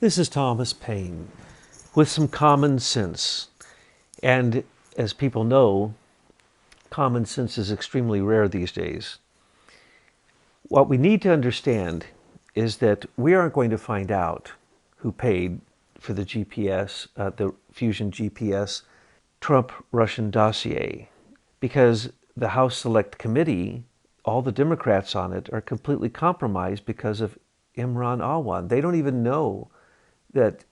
This is Thomas Paine with some common sense. And as people know, common sense is extremely rare these days. What we need to understand is that we aren't going to find out who paid for the GPS, the Fusion GPS Trump-Russian dossier, because the House Select Committee, all the Democrats on it, are completely compromised because of Imran Awan. They don't even know that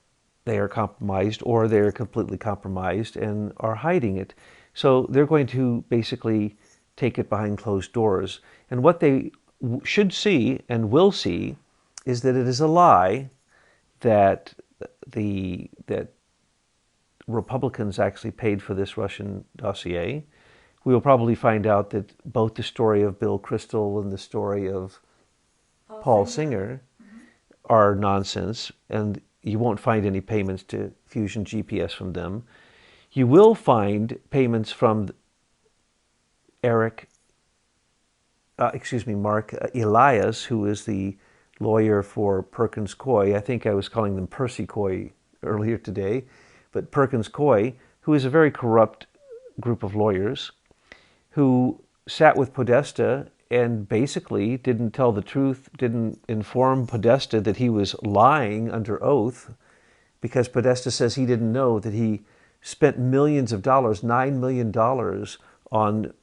they are compromised, or they're completely compromised and are hiding it. So they're going to basically take it behind closed doors. And what they should see and will see is that it is a lie that that Republicans actually paid for this Russian dossier. We will probably find out that both the story of Bill Kristol and the story of Paul Singer are nonsense, and you won't find any payments to Fusion GPS from them. You will find payments from Mark Elias, who is the lawyer for Perkins Coie. I think I was calling them Percy Coie earlier today, but Perkins Coie, who is a very corrupt group of lawyers, who sat with Podesta and basically didn't tell the truth, didn't inform Podesta that he was lying under oath, because Podesta says he didn't know that he spent millions of dollars, $9 million, on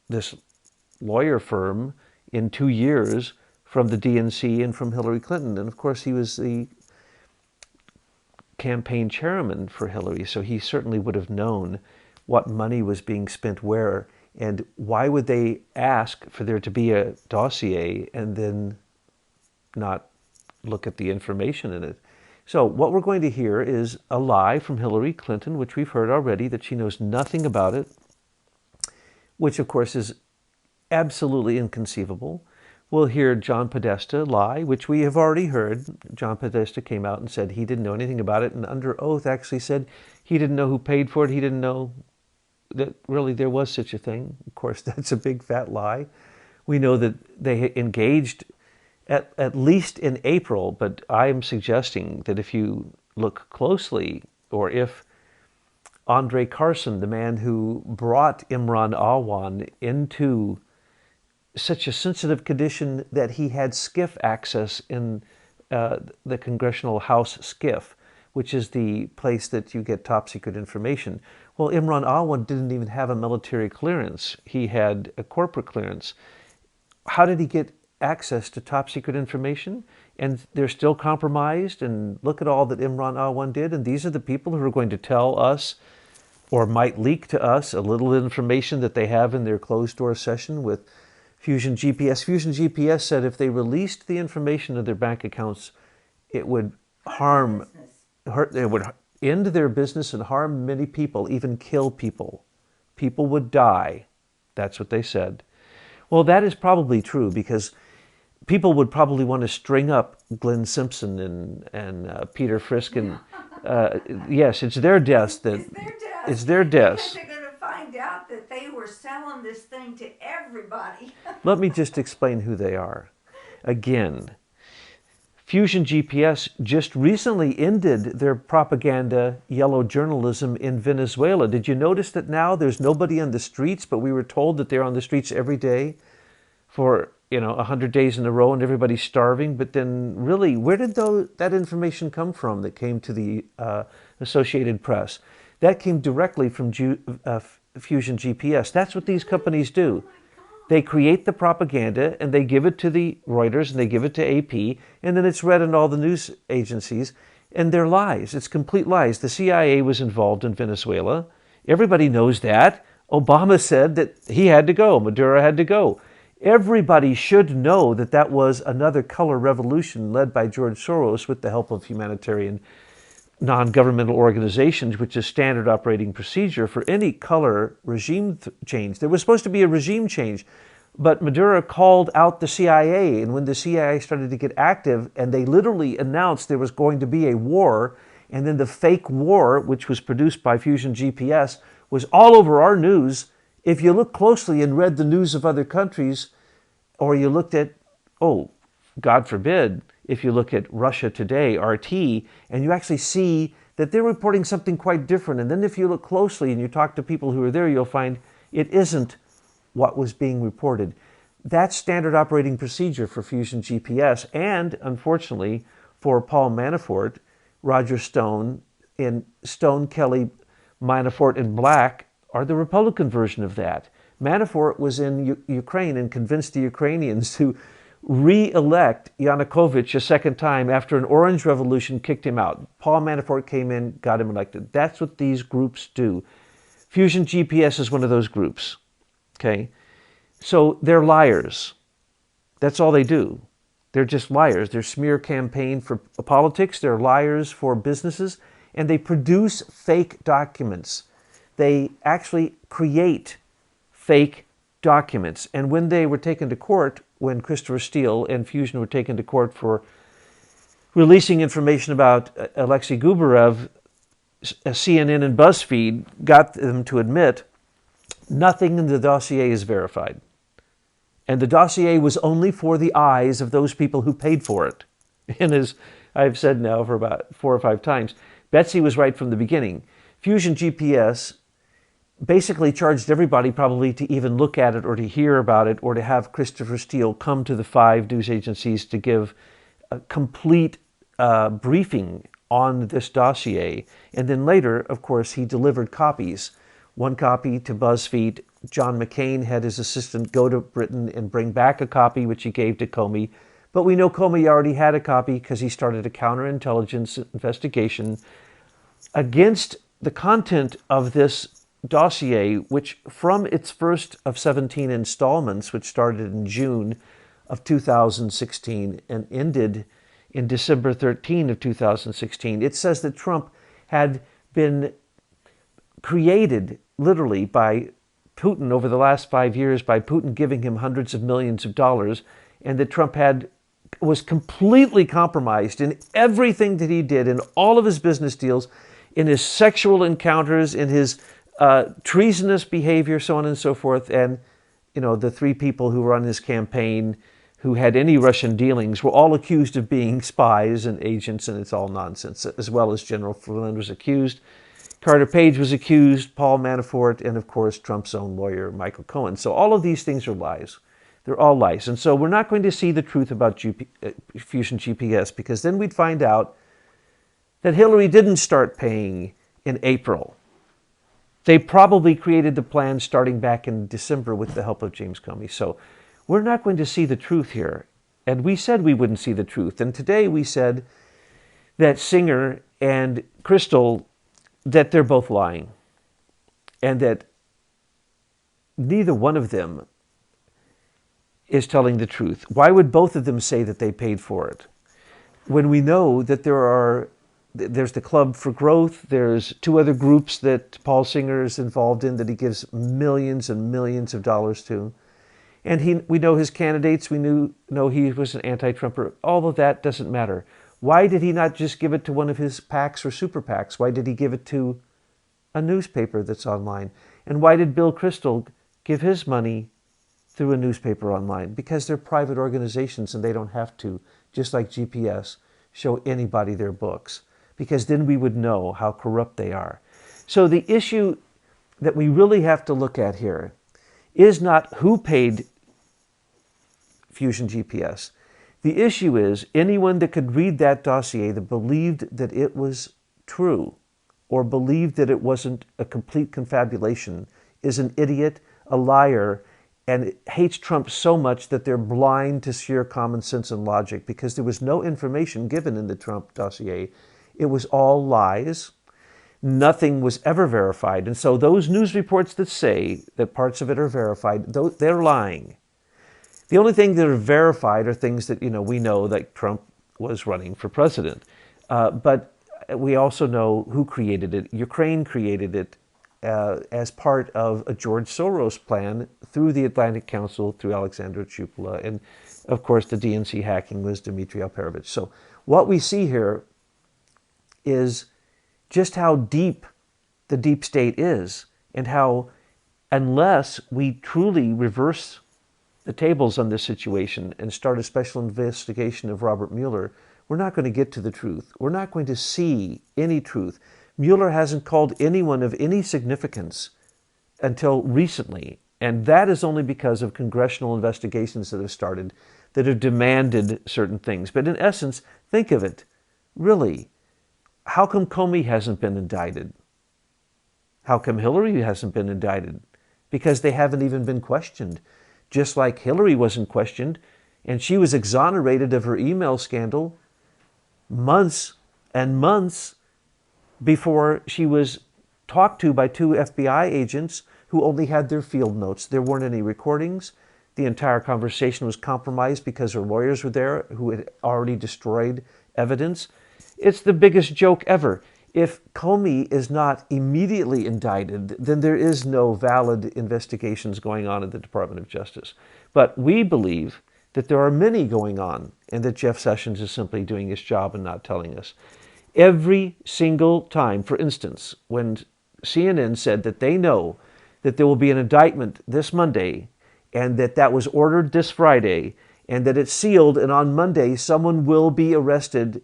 this lawyer firm in 2 years from the DNC and from Hillary Clinton. And of course, he was the campaign chairman for Hillary, so he certainly would have known what money was being spent where. And why would they ask for there to be a dossier and then not look at the information in it? So what we're going to hear is a lie from Hillary Clinton, which we've heard already, that she knows nothing about it, which of course is absolutely inconceivable. We'll hear John Podesta lie, which we have already heard. John Podesta came out and said he didn't know anything about it, and under oath actually said he didn't know who paid for it. He didn't know that really there was such a thing. Of course, that's a big fat lie. We know that they engaged at least in April, but I am suggesting that if you look closely, or if Andre Carson, the man who brought Imran Awan into such a sensitive condition that he had SCIF access in the Congressional House SCIF, which is the place that you get top secret information. Well, Imran Awan didn't even have a military clearance. He had a corporate clearance. How did he get access to top secret information? And they're still compromised, and look at all that Imran Awan did. And these are the people who are going to tell us, or might leak to us, a little information that they have in their closed door session with Fusion GPS. Fusion GPS said if they released the information of their bank accounts, it would it would end their business and harm many people, even kill people. People would die. That's what they said. Well, that is probably true, because people would probably want to string up Glenn Simpson and Peter Frisk. And yes, it's their deaths. It's their deaths. Because they're going to find out that they were selling this thing to everybody. Let me just explain who they are. Again, Fusion GPS just recently ended their propaganda yellow journalism in Venezuela. Did you notice that now there's nobody on the streets, but we were told that they're on the streets every day for 100 days in a row, and everybody's starving? But then really, where did that information come from that came to the Associated Press? That came directly from Fusion GPS. That's what these companies do. They create the propaganda, and they give it to the Reuters, and they give it to AP, and then it's read in all the news agencies, and they're lies. It's complete lies. The CIA was involved in Venezuela. Everybody knows that. Obama said that he had to go. Maduro had to go. Everybody should know that that was another color revolution led by George Soros with the help of humanitarian non-governmental organizations, which is standard operating procedure for any color regime change. There was supposed to be a regime change, but Maduro called out the CIA, and when the CIA started to get active, and they literally announced there was going to be a war, and then the fake war, which was produced by Fusion GPS, was all over our news. If you look closely and read the news of other countries, or you looked at, God forbid, if you look at Russia Today, RT, and you actually see that they're reporting something quite different. And then if you look closely and you talk to people who are there, you'll find it isn't what was being reported. That's standard operating procedure for Fusion GPS. And unfortunately, for Paul Manafort, Roger Stone, and Stone, Kelly, Manafort, and Black are the Republican version of that. Manafort was in Ukraine and convinced the Ukrainians to re-elect Yanukovych a second time after an orange revolution kicked him out. Paul Manafort came in, got him elected. That's what these groups do. Fusion GPS is one of those groups. Okay? So they're liars. That's all they do. They're just liars. They're smear campaign for politics. They're liars for businesses. And they produce fake documents. They actually create fake documents. And when they were taken to court, when Christopher Steele and Fusion were taken to court for releasing information about Alexei Gubarev, CNN and BuzzFeed got them to admit nothing in the dossier is verified. And the dossier was only for the eyes of those people who paid for it. And as I've said now for about 4 or 5 times, Betsy was right from the beginning. Fusion GPS basically charged everybody probably to even look at it or to hear about it or to have Christopher Steele come to the 5 news agencies to give a complete briefing on this dossier. And then later, of course, he delivered copies. 1 copy to BuzzFeed. John McCain had his assistant go to Britain and bring back a copy, which he gave to Comey. But we know Comey already had a copy because he started a counterintelligence investigation against the content of this dossier, which from its first of 17 installments, which started in June of 2016 and ended in December 13 of 2016, it says that Trump had been created literally by Putin over the last 5 years, by Putin giving him hundreds of millions of dollars, and that Trump was completely compromised in everything that he did, in all of his business deals, in his sexual encounters, in his treasonous behavior, so on and so forth. And, you know, the 3 people who were on his campaign who had any Russian dealings were all accused of being spies and agents, and it's all nonsense, as well as General Flynn was accused. Carter Page was accused, Paul Manafort, and of course Trump's own lawyer, Michael Cohen. So all of these things are lies. They're all lies. And so we're not going to see the truth about Fusion GPS, because then we'd find out that Hillary didn't start paying in April. They probably created the plan starting back in December with the help of James Comey. So we're not going to see the truth here. And we said we wouldn't see the truth. And today we said that Singer and Crystal, that they're both lying, and that neither one of them is telling the truth. Why would both of them say that they paid for it when we know that there's the Club for Growth, there's 2 other groups that Paul Singer is involved in that he gives millions and millions of dollars to, and we know his candidates, we know he was an anti-Trumper. All of that doesn't matter. Why did he not just give it to one of his PACs or super PACs? Why did he give it to a newspaper that's online? And why did Bill Kristol give his money through a newspaper online? Because they're private organizations and they don't have to, just like GPS, show anybody their books. Because then we would know how corrupt they are. So the issue that we really have to look at here is not who paid Fusion GPS. The issue is anyone that could read that dossier that believed that it was true or believed that it wasn't a complete confabulation is an idiot, a liar, and hates Trump so much that they're blind to sheer common sense and logic, because there was no information given in the Trump dossier. It was all lies. Nothing was ever verified. And so those news reports that say that parts of it are verified, they're lying. The only thing that are verified are things that, we know that Trump was running for president. But we also know who created it. Ukraine created it as part of a George Soros plan through the Atlantic Council, through Alexandra Chupala. And, of course, the DNC hacking was Dmitry Alperovitch. So what we see here is just how deep the deep state is, and how, unless we truly reverse the tables on this situation and start a special investigation of Robert Mueller, we're not going to get to the truth. We're not going to see any truth. Mueller hasn't called anyone of any significance until recently, and that is only because of congressional investigations that have started that have demanded certain things. But in essence, think of it. Really, how come Comey hasn't been indicted? How come Hillary hasn't been indicted? Because they haven't even been questioned. Just like Hillary wasn't questioned, and she was exonerated of her email scandal months and months before she was talked to by 2 FBI agents who only had their field notes. There weren't any recordings. The entire conversation was compromised because her lawyers were there who had already destroyed evidence. It's the biggest joke ever. If Comey is not immediately indicted, then there is no valid investigations going on in the Department of Justice. But we believe that there are many going on and that Jeff Sessions is simply doing his job and not telling us. Every single time, for instance, when CNN said that they know that there will be an indictment this Monday and that that was ordered this Friday and that it's sealed and on Monday someone will be arrested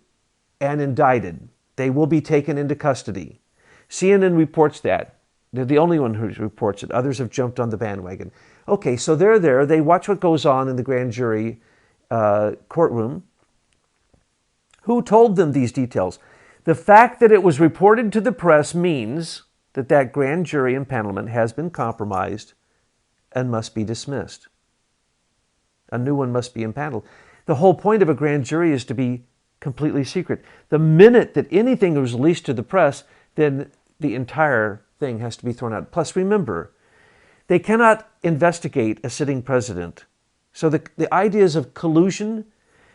and indicted. They will be taken into custody. CNN reports that. They're the only one who reports it. Others have jumped on the bandwagon. Okay, so they're there. They watch what goes on in the grand jury courtroom. Who told them these details? The fact that it was reported to the press means that that grand jury impanelment has been compromised and must be dismissed. A new one must be impaneled. The whole point of a grand jury is to be completely secret. The minute that anything is released to the press, then the entire thing has to be thrown out. Plus, remember, they cannot investigate a sitting president. So the ideas of collusion,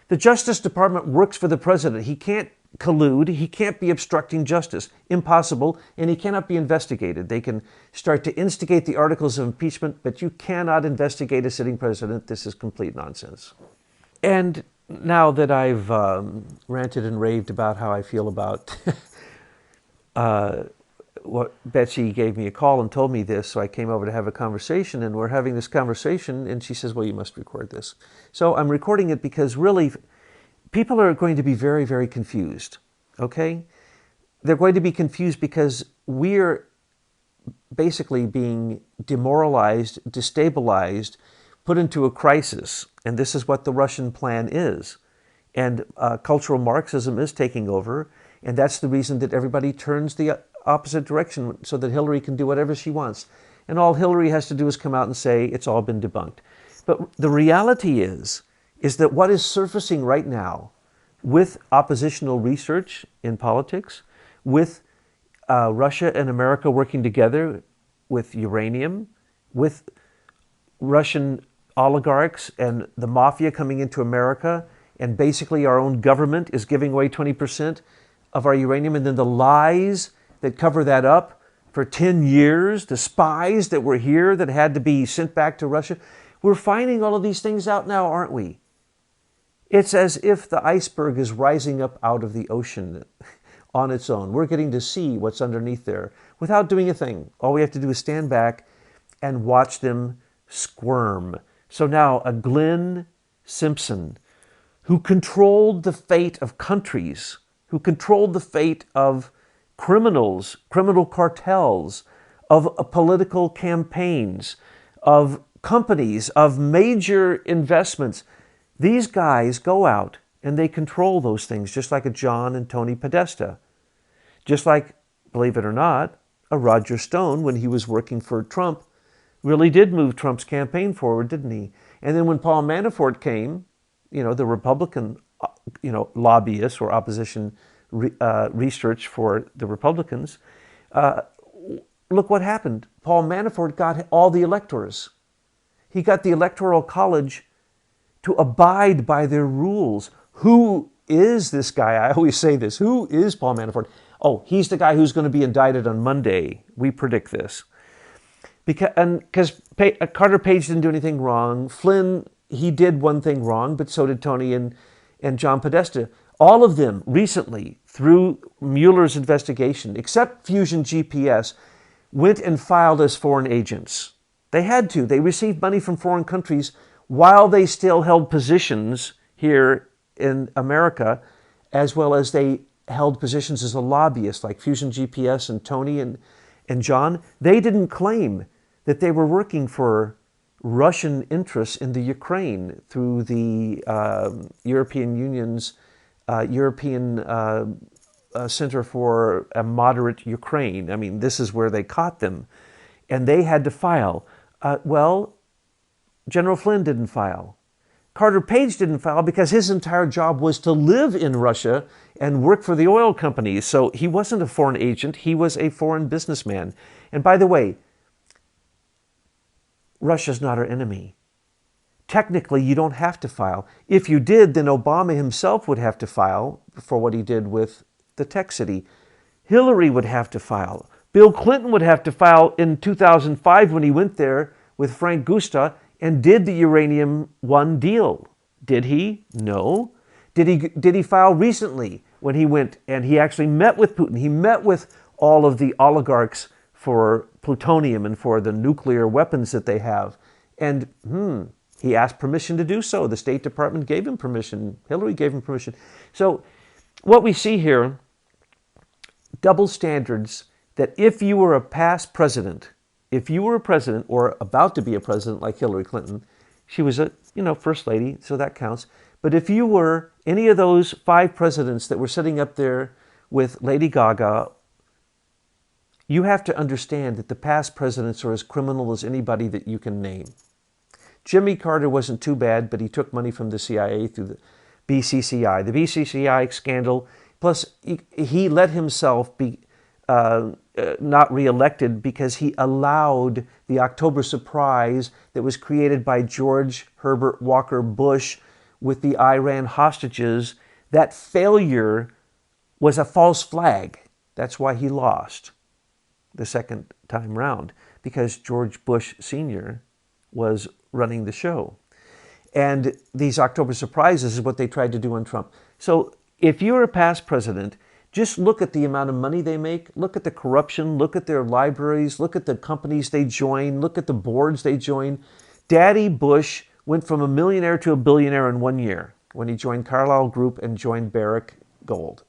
the Justice Department works for the president. He can't collude. He can't be obstructing justice. Impossible. And he cannot be investigated. They can start to instigate the articles of impeachment, but you cannot investigate a sitting president. This is complete nonsense. And now that I've ranted and raved about how I feel about what Betsy gave me a call and told me this, so I came over to have a conversation, and we're having this conversation, and she says, well, you must record this. So I'm recording it because really people are going to be very, very confused, okay? They're going to be confused because we're basically being demoralized, destabilized, put into a crisis, and this is what the Russian plan is. And cultural Marxism is taking over, and that's the reason that everybody turns the opposite direction so that Hillary can do whatever she wants. And all Hillary has to do is come out and say it's all been debunked. But the reality is that what is surfacing right now with oppositional research in politics, with Russia and America working together with uranium, with Russian oligarchs and the mafia coming into America, and basically our own government is giving away 20% of our uranium, and then the lies that cover that up for 10 years, the spies that were here that had to be sent back to Russia. We're finding all of these things out now, aren't we? It's as if the iceberg is rising up out of the ocean on its own. We're getting to see what's underneath there without doing a thing. All we have to do is stand back and watch them squirm. So now a Glenn Simpson, who controlled the fate of countries, who controlled the fate of criminals, criminal cartels, of political campaigns, of companies, of major investments. These guys go out and they control those things, just like a John and Tony Podesta. Just like, believe it or not, a Roger Stone, when he was working for Trump, really did move Trump's campaign forward, didn't he? And then when Paul Manafort came, the Republican, lobbyists or opposition research for the Republicans, look what happened. Paul Manafort got all the electors. He got the Electoral College to abide by their rules. Who is this guy? I always say this. Who is Paul Manafort? Oh, he's the guy who's going to be indicted on Monday. We predict this. Because Carter Page didn't do anything wrong. Flynn, he did one thing wrong, but so did Tony and John Podesta. All of them recently, through Mueller's investigation, except Fusion GPS, went and filed as foreign agents. They had to. They received money from foreign countries. while they still held positions here in America, as well as they held positions as a lobbyist, like Fusion GPS and Tony and John. They didn't claim that they were working for Russian interests in the Ukraine through the European Union's European Center for a Moderate Ukraine. I mean, this is where they caught them. And they had to file. Well, General Flynn didn't file. Carter Page didn't file because his entire job was to live in Russia and work for the oil companies. So he wasn't a foreign agent. He was a foreign businessman. And by the way, Russia's not our enemy. Technically, you don't have to file. If you did, then Obama himself would have to file for what he did with the Tech City. Hillary would have to file. Bill Clinton would have to file in 2005 when he went there with Frank Gusta and did the Uranium One deal. Did he? No. Did he file recently when he went and he actually met with Putin? He met with all of the oligarchs for plutonium and for the nuclear weapons that they have. And he asked permission to do so. The State Department gave him permission. Hillary gave him permission. So what we see here, double standards, that if you were a past president, if you were a president or about to be a president like Hillary Clinton, she was a, first lady, so that counts. But if you were any of those 5 presidents that were sitting up there with Lady Gaga, you have to understand that the past presidents are as criminal as anybody that you can name. Jimmy Carter wasn't too bad, but he took money from the CIA through the BCCI. The BCCI scandal, plus he let himself be not reelected because he allowed the October surprise that was created by George Herbert Walker Bush with the Iran hostages. That failure was a false flag. That's why he lost the second time round, because George Bush Sr. was running the show. And these October surprises is what they tried to do on Trump. So if you're a past president, just look at the amount of money they make, look at the corruption, look at their libraries, look at the companies they join, look at the boards they join. Daddy Bush went from a millionaire to a billionaire in 1 year when he joined Carlyle Group and joined Barrick Gold.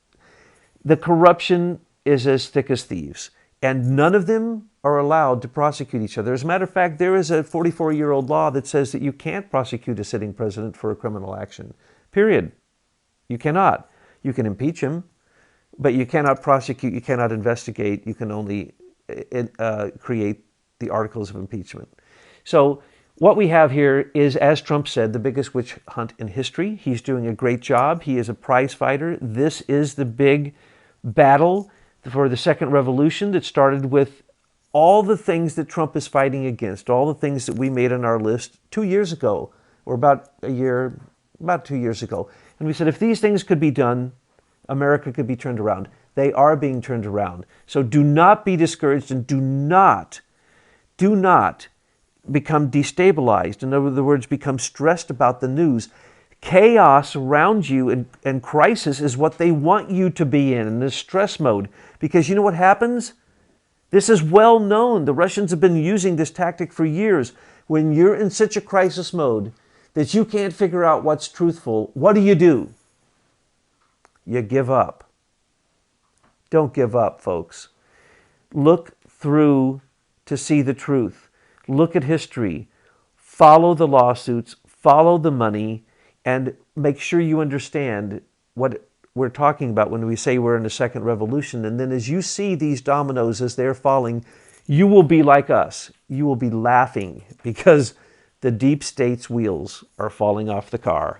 The corruption is as thick as thieves, and none of them are allowed to prosecute each other. As a matter of fact, there is a 44-year-old law that says that you can't prosecute a sitting president for a criminal action. Period. You cannot. You can impeach him, but you cannot prosecute, you cannot investigate, you can only create the articles of impeachment. So what we have here is, as Trump said, the biggest witch hunt in history. He's doing a great job. He is a prize fighter. This is the big battle for the second revolution that started with all the things that Trump is fighting against, all the things that we made on our list 2 years ago, or about 2 years ago. And we said, if these things could be done, America could be turned around. They are being turned around. So do not be discouraged, and do not become destabilized. In other words, become stressed about the news. Chaos around you and crisis is what they want you to be in this stress mode. Because you know what happens? This is well known. The Russians have been using this tactic for years. When you're in such a crisis mode that you can't figure out what's truthful, what do? You give up. Don't give up, folks. Look through to see the truth. Look at history. Follow the lawsuits. Follow the money. And make sure you understand what we're talking about when we say we're in a second revolution. And then as you see these dominoes as they're falling, you will be like us. You will be laughing because the deep state's wheels are falling off the car.